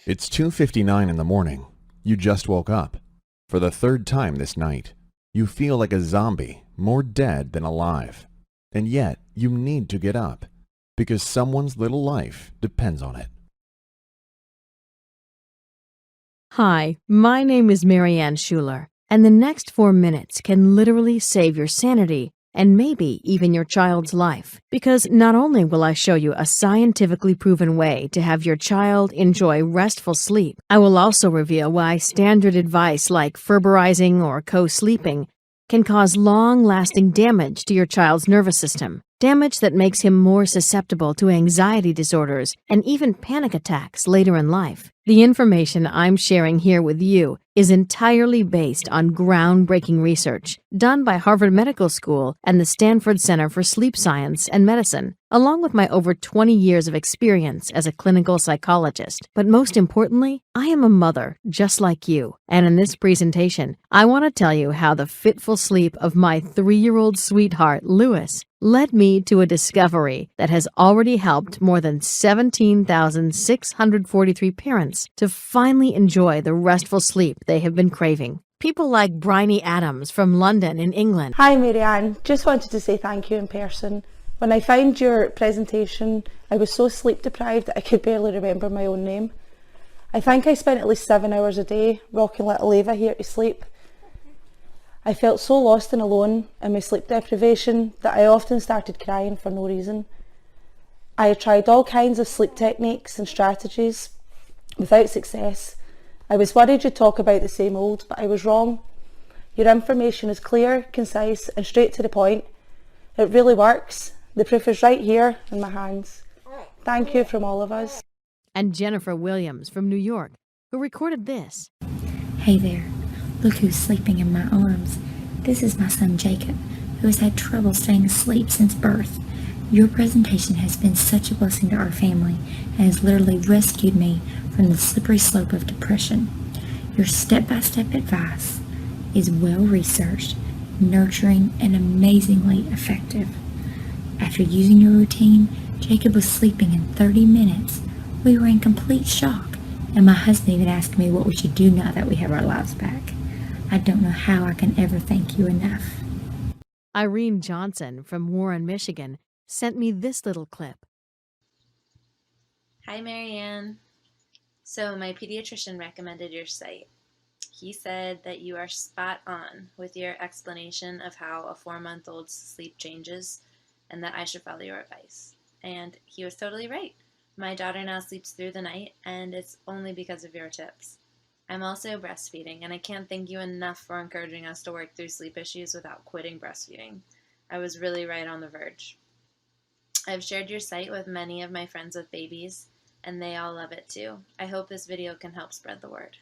It's 2:59 in the morning. You just woke up. For the third time this night. You feel like a zombie, more dead than alive. And yet, you need to get up, because someone's little life depends on it. Hi, my name is Marianne Schuler, and the next 4 minutes can literally save your sanity and maybe even your child's life. Because not only will I show you a scientifically proven way to have your child enjoy restful sleep, I will also reveal why standard advice like Ferberizing or co-sleeping can cause long-lasting damage to your child's nervous system. Damage that makes him more susceptible to anxiety disorders and even panic attacks later in life. The information I'm sharing here with you is entirely based on groundbreaking research done by Harvard Medical School and the Stanford Center for Sleep Science and Medicine, along with my over 20 years of experience as a clinical psychologist. But most importantly, I am a mother just like you. And in this presentation, I want to tell you how the fitful sleep of my 3-year-old sweetheart, Lewis, led me to a discovery that has already helped more than 17,643 parents to finally enjoy the restful sleep they have been craving. People like Bryony Adams from London in England. Hi Marianne, just wanted to say thank you in person. When I found your presentation, I was so sleep deprived that I could barely remember my own name. I think I spent at least 7 hours a day rocking little Ava here to sleep. I felt so lost and alone in my sleep deprivation that I often started crying for no reason. I had tried all kinds of sleep techniques and strategies without success. I was worried you'd talk about the same old, but I was wrong. Your information is clear, concise and straight to the point. It really works. The proof is right here in my hands. Thank you from all of us. And Jennifer Williams from New York, who recorded this. Hey there. Look who's sleeping in my arms. This is my son Jacob, who has had trouble staying asleep since birth. Your presentation has been such a blessing to our family and has literally rescued me from the slippery slope of depression. Your step-by-step advice is well-researched, nurturing, and amazingly effective. After using your routine, Jacob was sleeping in 30 minutes. We were in complete shock, and my husband even asked me what we should do now that we have our lives back. I don't know how I can ever thank you enough. Irene Johnson from Warren, Michigan, sent me this little clip. Hi, Marianne. So my pediatrician recommended your site. He said that you are spot on with your explanation of how a 4-month-old's sleep changes and that I should follow your advice. And he was totally right. My daughter now sleeps through the night, and it's only because of your tips. I'm also breastfeeding, and I can't thank you enough for encouraging us to work through sleep issues without quitting breastfeeding. I was really right on the verge. I've shared your site with many of my friends with babies, and they all love it too. I hope this video can help spread the word.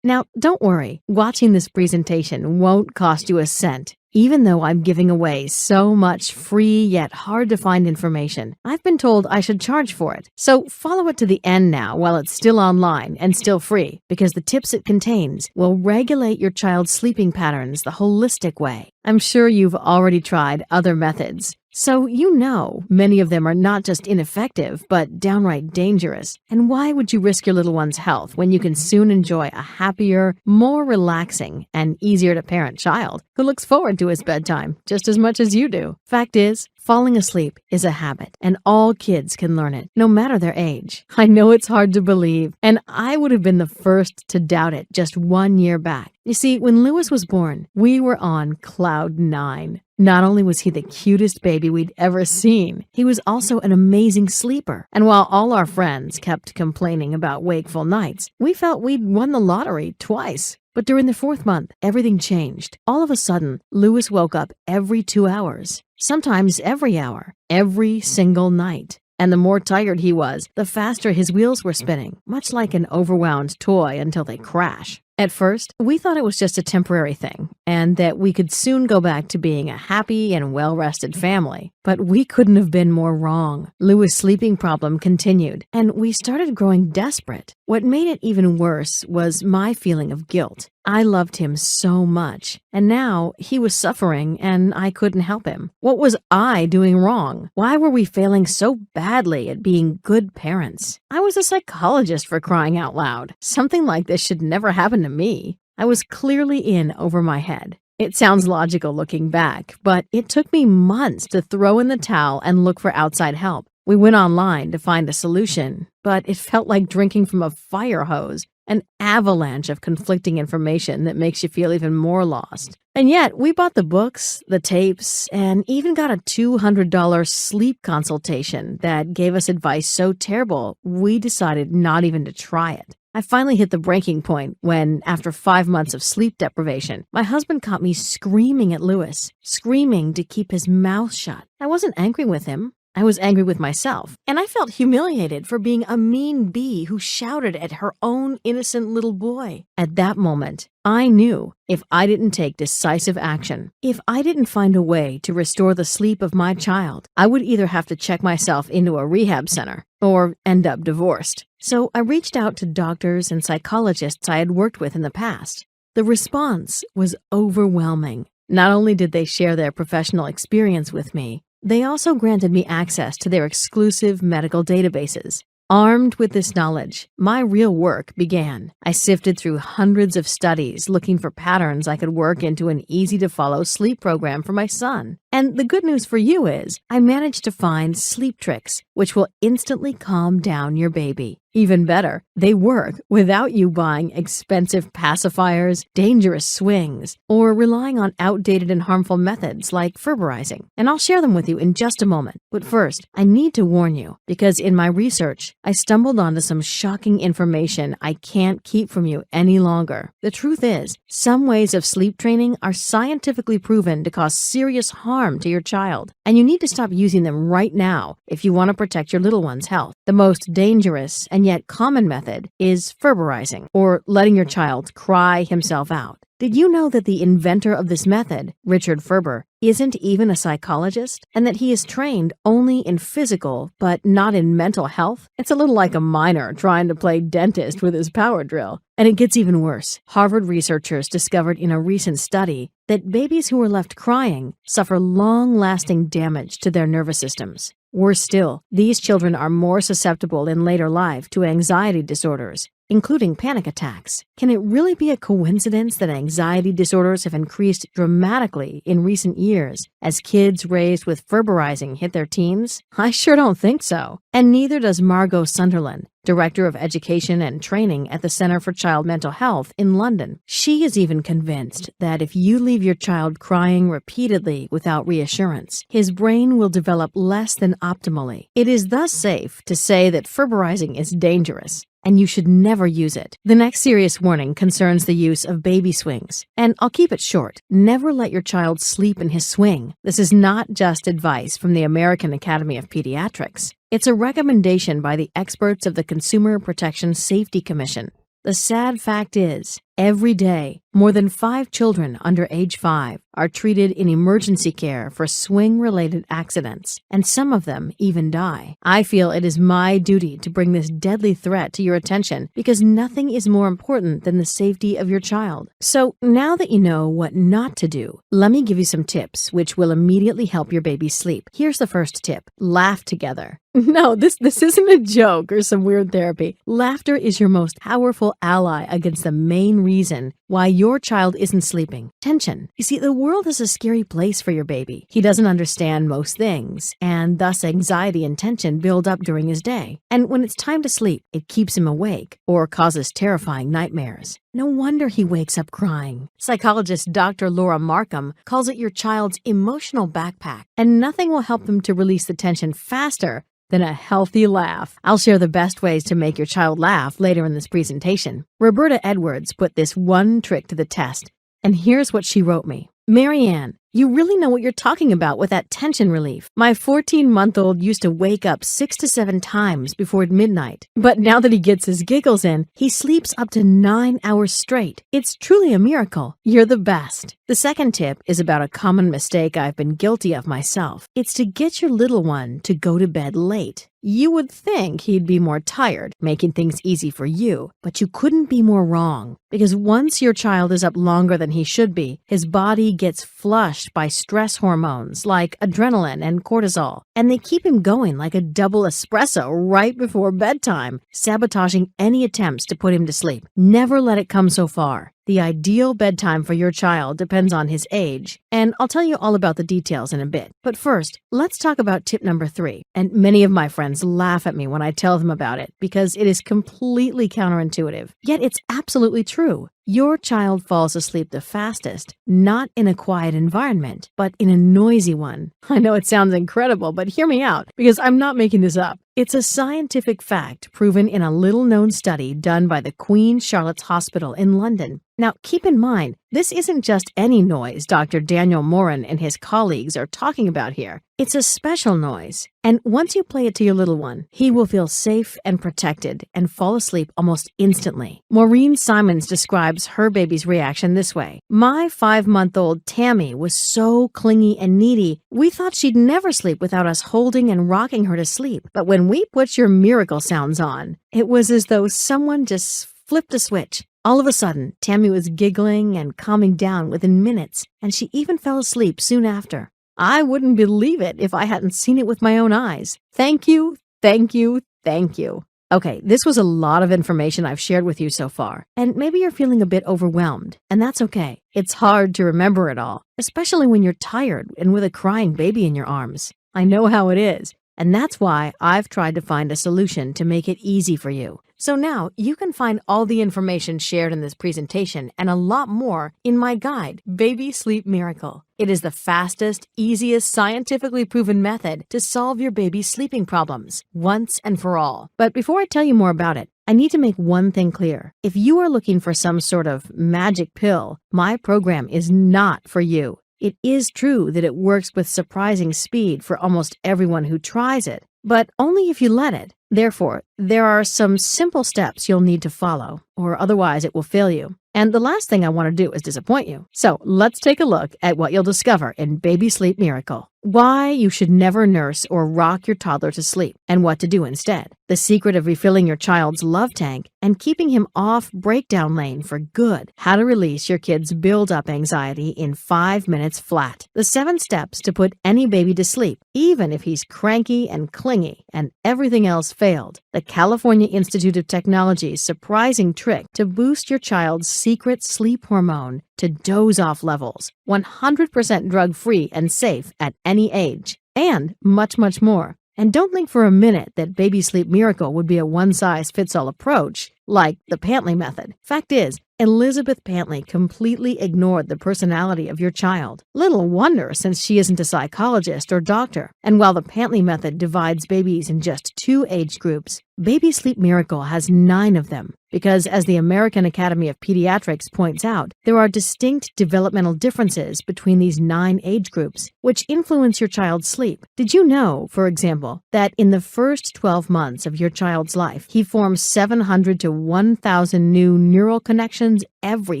Now, don't worry, watching this presentation won't cost you a cent. Even though I'm giving away so much free yet hard to find information, I've been told I should charge for it. So follow it to the end now while it's still online and still free, because the tips it contains will regulate your child's sleeping patterns the holistic way. I'm sure you've already tried other methods, so you know many of them are not just ineffective, but downright dangerous. And why would you risk your little one's health when you can soon enjoy a happier, more relaxing, and easier to parent child who looks forward to his bedtime just as much as you do? Fact is, falling asleep is a habit, and all kids can learn it, no matter their age. I know it's hard to believe, and I would have been the first to doubt it just 1 year back. You see, when Lewis was born, we were on cloud 9. Not only was he the cutest baby we'd ever seen, he was also an amazing sleeper. And while all our friends kept complaining about wakeful nights, we felt we'd won the lottery twice. But during the 4th month, everything changed. All of a sudden, Lewis woke up every 2 hours, sometimes every hour, every single night. And the more tired he was, the faster his wheels were spinning, much like an overwound toy until they crash. At first, we thought it was just a temporary thing and that we could soon go back to being a happy and well-rested family. But we couldn't have been more wrong. Louis' sleeping problem continued, and we started growing desperate. What made it even worse was my feeling of guilt. I loved him so much, and now he was suffering and I couldn't help him. What was I doing wrong? Why were we failing so badly at being good parents? I was a psychologist, for crying out loud. Something like this should never happen to me. I was clearly in over my head. It sounds logical looking back, but it took me months to throw in the towel and look for outside help. We went online to find a solution, but it felt like drinking from a fire hose. An avalanche of conflicting information that makes you feel even more lost. And yet, we bought the books, the tapes, and even got a $200 sleep consultation that gave us advice so terrible, we decided not even to try it. I finally hit the breaking point when, after 5 months of sleep deprivation, my husband caught me screaming at Louis, screaming to keep his mouth shut. I wasn't angry with him. I was angry with myself, and I felt humiliated for being a mean bee who shouted at her own innocent little boy. At that moment, I knew if I didn't take decisive action, if I didn't find a way to restore the sleep of my child, I would either have to check myself into a rehab center or end up divorced. So I reached out to doctors and psychologists I had worked with in the past. The response was overwhelming. Not only did they share their professional experience with me, they also granted me access to their exclusive medical databases. Armed with this knowledge, my real work began. I sifted through hundreds of studies looking for patterns I could work into an easy-to-follow sleep program for my son. And the good news for you is, I managed to find sleep tricks, which will instantly calm down your baby. Even better, they work without you buying expensive pacifiers, dangerous swings, or relying on outdated and harmful methods like ferberizing. And I'll share them with you in just a moment. But first, I need to warn you, because in my research, I stumbled onto some shocking information I can't keep from you any longer. The truth is, some ways of sleep training are scientifically proven to cause serious harm to your child, and you need to stop using them right now if you want to protect your little one's health. The most dangerous and yet common method is ferberizing, or letting your child cry himself out. Did you know that the inventor of this method, Richard Ferber, isn't even a psychologist, and that he is trained only in physical but not in mental health? It's a little like a miner trying to play dentist with his power drill. And it gets even worse. Harvard researchers discovered in a recent study that babies who are left crying suffer long-lasting damage to their nervous systems. Worse still, these children are more susceptible in later life to anxiety disorders, including panic attacks. Can it really be a coincidence that anxiety disorders have increased dramatically in recent years as kids raised with ferberizing hit their teens? I sure don't think so. And neither does Margot Sunderland, Director of Education and Training at the Center for Child Mental Health in London. She is even convinced that if you leave your child crying repeatedly without reassurance, his brain will develop less than optimally. It is thus safe to say that ferberizing is dangerous, and you should never use it. The next serious warning concerns the use of baby swings, and I'll keep it short. Never let your child sleep in his swing. This is not just advice from the American Academy of Pediatrics. It's a recommendation by the experts of the Consumer Protection Safety Commission. The sad fact is, every day, more than 5 children under age 5 are treated in emergency care for swing-related accidents, and some of them even die. I feel it is my duty to bring this deadly threat to your attention because nothing is more important than the safety of your child. So now that you know what not to do, let me give you some tips which will immediately help your baby sleep. Here's the first tip. Laugh together. No, this isn't a joke or some weird therapy. Laughter is your most powerful ally against the main reason why your child isn't sleeping. Tension. You see, the world is a scary place for your baby. He doesn't understand most things, and thus anxiety and tension build up during his day. And when it's time to sleep, it keeps him awake or causes terrifying nightmares. No wonder he wakes up crying. Psychologist Dr. Laura Markham calls it your child's emotional backpack, and nothing will help them to release the tension faster than a healthy laugh. I'll share the best ways to make your child laugh later in this presentation. Roberta Edwards put this one trick to the test, and here's what she wrote me. Marianne, You really know what you're talking about with that tension relief. My 14-month-old used to wake up 6 to 7 times before midnight. But now that he gets his giggles in, he sleeps up to 9 hours straight. It's truly a miracle. You're the best. The second tip is about a common mistake I've been guilty of myself. It's to get your little one to go to bed late. You would think he'd be more tired, making things easy for you, but you couldn't be more wrong. Because once your child is up longer than he should be, his body gets flushed by stress hormones like adrenaline and cortisol, and they keep him going like a double espresso right before bedtime, sabotaging any attempts to put him to sleep. Never let it come so far. The ideal bedtime for your child depends on his age, and I'll tell you all about the details in a bit. But first, let's talk about tip number 3. And many of my friends laugh at me when I tell them about it because it is completely counterintuitive. Yet it's absolutely true. Your child falls asleep the fastest, not in a quiet environment, but in a noisy one. I know it sounds incredible, but hear me out, because I'm not making this up. It's a scientific fact proven in a little-known study done by the Queen Charlotte's Hospital in London. Now, keep in mind, this isn't just any noise Dr. Daniel Moran and his colleagues are talking about here. It's a special noise, and once you play it to your little one, he will feel safe and protected and fall asleep almost instantly. Maureen Simons describes her baby's reaction this way. My 5-month-old Tammy was so clingy and needy, we thought she'd never sleep without us holding and rocking her to sleep. But when we put your miracle sounds on, it was as though someone just flipped a switch. All of a sudden, Tammy was giggling and calming down within minutes, and she even fell asleep soon after. I wouldn't believe it if I hadn't seen it with my own eyes. Thank you, thank you, thank you. Okay, this was a lot of information I've shared with you so far, and maybe you're feeling a bit overwhelmed, and that's okay. It's hard to remember it all, especially when you're tired and with a crying baby in your arms. I know how it is, and that's why I've tried to find a solution to make it easy for you. So now you can find all the information shared in this presentation and a lot more in my guide, Baby Sleep Miracle. It is the fastest, easiest, scientifically proven method to solve your baby's sleeping problems once and for all. But before I tell you more about it, I need to make one thing clear. If you are looking for some sort of magic pill, my program is not for you. It is true that it works with surprising speed for almost everyone who tries it, but only if you let it. Therefore, there are some simple steps you'll need to follow, or otherwise it will fail you. And the last thing I want to do is disappoint you. So let's take a look at what you'll discover in Baby Sleep Miracle. Why you should never nurse or rock your toddler to sleep, and what to do instead. The secret of refilling your child's love tank and keeping him off breakdown lane for good. How to release your kid's build-up anxiety in 5 minutes flat. The 7 steps to put any baby to sleep, even if he's cranky and clingy and everything else failed. The California Institute of Technology's surprising trick to boost your child's secret sleep hormone to doze-off levels, 100% drug-free and safe at any age, and much, much more. And don't think for a minute that Baby Sleep Miracle would be a one-size-fits-all approach, like the Pantley method. Fact is, Elizabeth Pantley completely ignored the personality of your child. Little wonder, since she isn't a psychologist or doctor. And while the Pantley method divides babies in just 2 age groups, Baby Sleep Miracle has 9 of them. Because as the American Academy of Pediatrics points out, there are distinct developmental differences between these 9 age groups, which influence your child's sleep. Did you know, for example, that in the first 12 months of your child's life, he forms 700 to 1,000 new neural connections every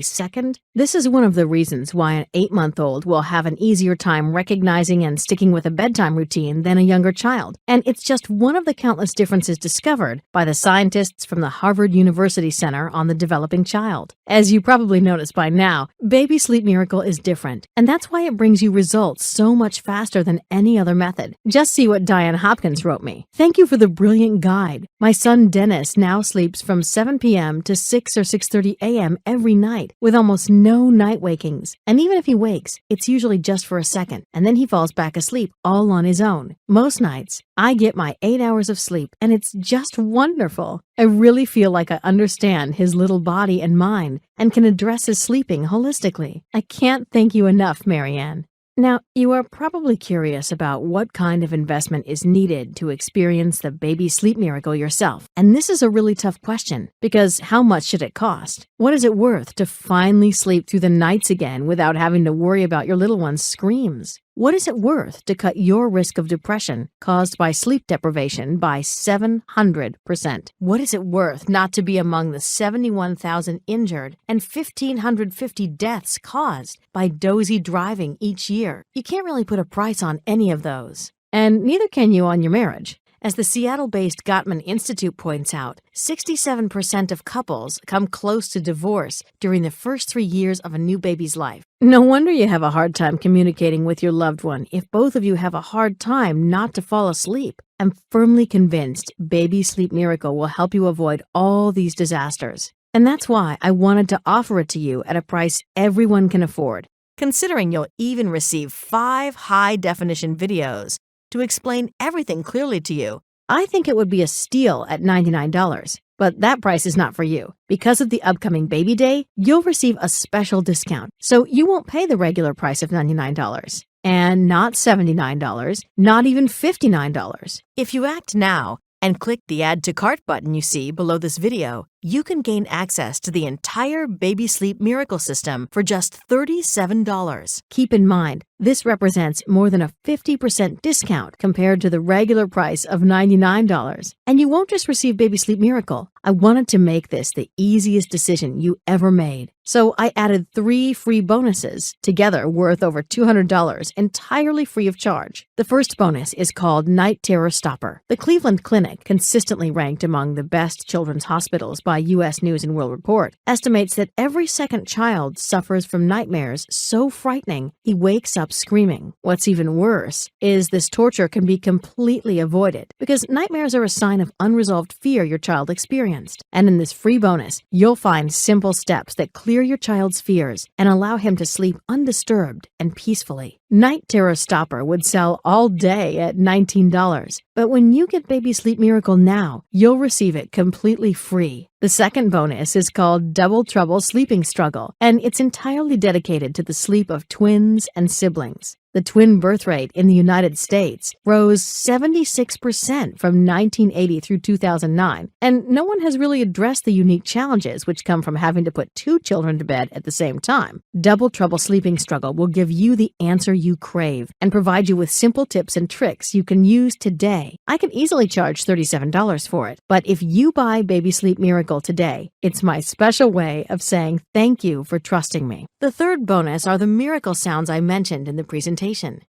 second? This is one of the reasons why an 8-month-old will have an easier time recognizing and sticking with a bedtime routine than a younger child. And it's just one of the countless differences discovered by the scientists from the Harvard University Center on the Developing Child. As you probably noticed by now, Baby Sleep Miracle is different, and that's why it brings you results so much faster than any other method. Just see what Diane Hopkins wrote me. Thank you for the brilliant guide. My son Dennis now sleeps from 7 p.m. to 6 or 6:30 a.m. every night, with almost no night wakings. And even if he wakes, it's usually just for a second, and then he falls back asleep all on his own. Most nights, I get my 8 hours of sleep, and it's just wonderful. I really feel like I understand his little body and mind and can address his sleeping holistically. I can't thank you enough, Marianne. Now, you are probably curious about what kind of investment is needed to experience the baby sleep miracle yourself. And this is a really tough question, because how much should it cost? What is it worth to finally sleep through the nights again without having to worry about your little one's screams? What is it worth to cut your risk of depression caused by sleep deprivation by 700%? What is it worth not to be among the 71,000 injured and 1,550 deaths caused by dozy driving each year? You can't really put a price on any of those. And neither can you on your marriage. As the Seattle-based Gottman Institute points out, 67% of couples come close to divorce during the first 3 years of a new baby's life. No wonder you have a hard time communicating with your loved one if both of you have a hard time not to fall asleep. I'm firmly convinced Baby Sleep Miracle will help you avoid all these disasters. And that's why I wanted to offer it to you at a price everyone can afford, considering you'll even receive 5 high-definition videos to explain everything clearly to you. I think it would be a steal at $99, but that price is not for you. Because of the upcoming baby day, you'll receive a special discount, so you won't pay the regular price of $99. And not $79, not even $59. If you act now and click the Add to Cart button you see below this video, you can gain access to the entire Baby Sleep Miracle system for just $37. Keep in mind, this represents more than a 50% discount compared to the regular price of $99. And you won't just receive Baby Sleep Miracle. I wanted to make this the easiest decision you ever made. So I added 3 free bonuses, together worth over $200, entirely free of charge. The first bonus is called Night Terror Stopper. The Cleveland Clinic, consistently ranked among the best children's hospitals by U.S. News and World Report, estimates that every second child suffers from nightmares so frightening he wakes up screaming. What's even worse is this torture can be completely avoided because nightmares are a sign of unresolved fear your child experienced. And in this free bonus, you'll find simple steps that clear your child's fears and allow him to sleep undisturbed and peacefully. Night Terror Stopper would sell all day at $19, but when you get Baby Sleep Miracle now, you'll receive it completely free. The second bonus is called Double Trouble Sleeping Struggle, and it's entirely dedicated to the sleep of twins and siblings. The twin birth rate in the United States rose 76% from 1980 through 2009, and no one has really addressed the unique challenges which come from having to put 2 children to bed at the same time. Double Trouble Sleeping Struggle will give you the answer you crave and provide you with simple tips and tricks you can use today. I could easily charge $37 for it, but if you buy Baby Sleep Miracle today, it's my special way of saying thank you for trusting me. The third bonus are the miracle sounds I mentioned in the presentation.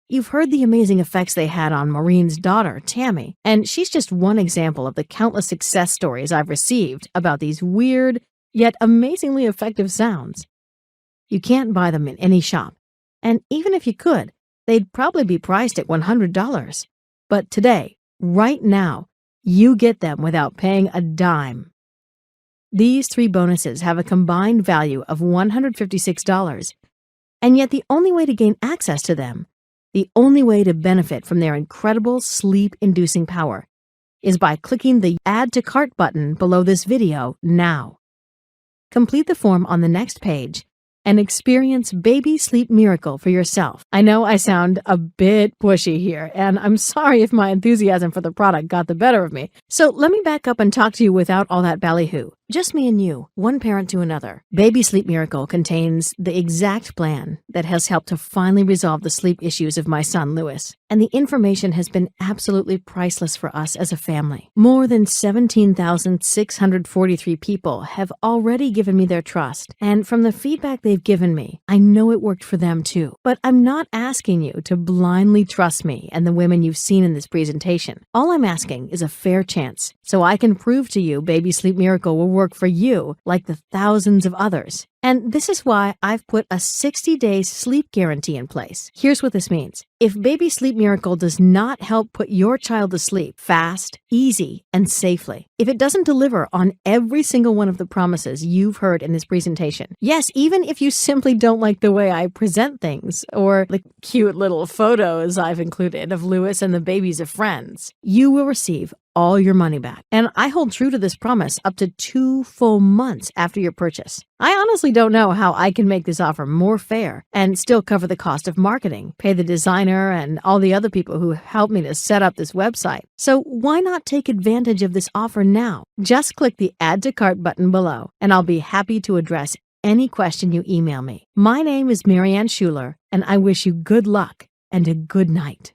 You've heard the amazing effects they had on Maureen's daughter, Tammy, and she's just one example of the countless success stories I've received about these weird, yet amazingly effective sounds. You can't buy them in any shop, and even if you could, they'd probably be priced at $100. But today, right now, you get them without paying a dime. These 3 bonuses have a combined value of $156, and yet the only way to gain access to them, the only way to benefit from their incredible sleep-inducing power, is by clicking the Add to Cart button below this video now. Complete the form on the next page and experience Baby Sleep Miracle for yourself. I know I sound a bit pushy here, and I'm sorry if my enthusiasm for the product got the better of me. So let me back up and talk to you without all that ballyhoo. Just me and you, one parent to another. Baby Sleep Miracle contains the exact plan that has helped to finally resolve the sleep issues of my son, Lewis. And the information has been absolutely priceless for us as a family. More than 17,643 people have already given me their trust. And from the feedback they've given me, I know it worked for them too. But I'm not asking you to blindly trust me and the women you've seen in this presentation. All I'm asking is a fair chance, so I can prove to you Baby Sleep Miracle will work for you like the thousands of others. And this is why I've put a 60-day sleep guarantee in place. Here's what this means. If Baby Sleep Miracle does not help put your child to sleep fast, easy, and safely, if it doesn't deliver on every single one of the promises you've heard in this presentation, yes, even if you simply don't like the way I present things or the cute little photos I've included of Lewis and the babies of friends, you will receive all your money back. And I hold true to this promise up to 2 full months after your purchase. I honestly don't know how I can make this offer more fair and still cover the cost of marketing, pay the designer and all the other people who helped me to set up this website. So why not take advantage of this offer now? Just click the Add to Cart button below, and I'll be happy to address any question you email me. My name is Marianne Schuler, and I wish you good luck and a good night.